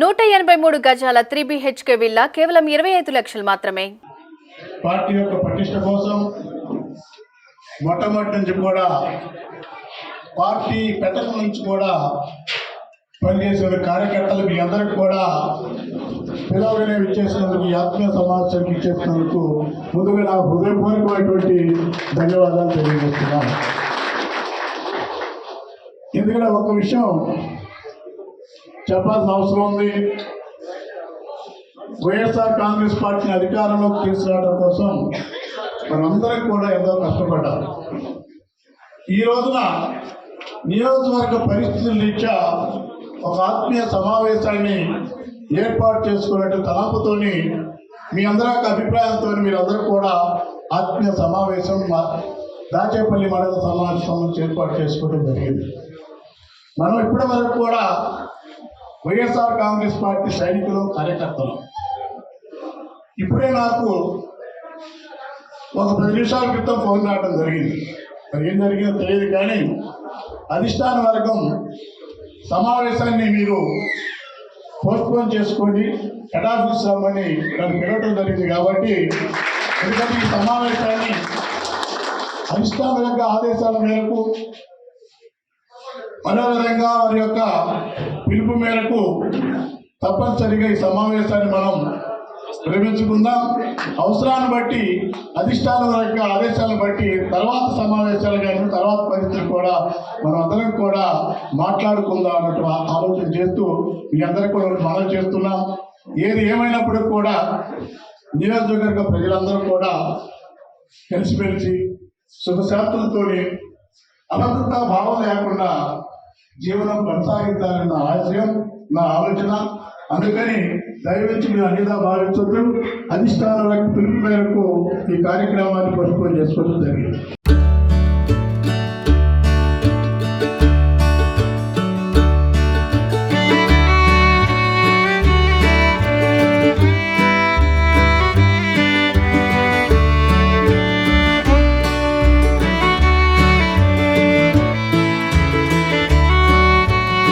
183 గజాల 3 BHK villa కేవలం 25 లక్షలు మాత్రమే. పార్టీ యొక్క ప్రతిష్ట కోసం మొట్టమొదటి నుంచి కూడా పార్టీ పెట్టక నుంచి కూడా పనిచేసిన కార్యకర్తలు మీ అందరికి కూడా పిలవగానే ఇచ్చేసినందుకు ఈ ఆత్మీయ సమావేశానికి ఇచ్చేసినందుకు ముందుగా నా హృదయపూర్వకమైనటువంటి ధన్యవాదాలు తెలియజేస్తున్నాను. ఎందుకంటే ఒక విషయం చెప్పాల్సిన అవసరం ఉంది. వైఎస్ఆర్ కాంగ్రెస్ పార్టీని అధికారంలోకి తీసుకురావడం కోసం మనందరం కూడా ఎంతో కష్టపడ్డారు. ఈ రోజున నియోజకవర్గ పరిస్థితుల రీత్యా ఒక ఆత్మీయ సమావేశాన్ని ఏర్పాటు చేసుకున్నట్టు తలంపుతోని మీ అందరి అభిప్రాయంతో మీరందరూ కూడా ఆత్మీయ సమావేశం దాచేపల్లి మండల సమావేశం ఏర్పాటు చేసుకోవడం జరిగింది. మనం ఇప్పటి వరకు కూడా వైఎస్ఆర్ కాంగ్రెస్ పార్టీ సైనికులు కార్యకర్తలు ఇప్పుడే నాకు ఒక 10 నిమిషాల క్రితం ఫోన్ రావడం జరిగింది. మరి ఏం జరిగిందో తెలియదు, కానీ అధిష్టాన వర్గం సమావేశాన్ని మీరు పోస్ట్పోన్ చేసుకొని హెడ్ ఆఫీస్ రమ్మని నన్ను పిలవడం జరిగింది. కాబట్టి ఎందుకంటే ఈ సమావేశాన్ని అధిష్టాన వర్గ ఆదేశాల మేరకు మనోహరంగా వారి యొక్క పిలుపు మేరకు తప్పనిసరిగా ఈ సమావేశాన్ని మనం నిర్వహించుకుందాం. అవసరాన్ని బట్టి అధిష్టానం యొక్క ఆదేశాలను బట్టి తర్వాత సమావేశాలు కానీ తర్వాత పరిస్థితులు కూడా మనం అందరం కూడా మాట్లాడుకుందాం అన్నట్టు ఆలోచన చేస్తూ మీ అందరికీ కూడా మనం చేస్తున్నాం. ఏది ఏమైనప్పటికీ కూడా నియోజకవర్గ ప్రజలందరూ కూడా కలిసిమెలిసి సుఖశాంతులతో అభద్రతా భావం లేకుండా జీవనం కొనసాగించాలని నా ఆశయం, నా ఆలోచన. అందుకని దయవించి మీరు అన్నిదా భావించొద్దు. అధిష్టానం పిలుపు మేరకు ఈ కార్యక్రమాన్ని పోస్ట్పోన్ చేసుకోవడం జరిగింది.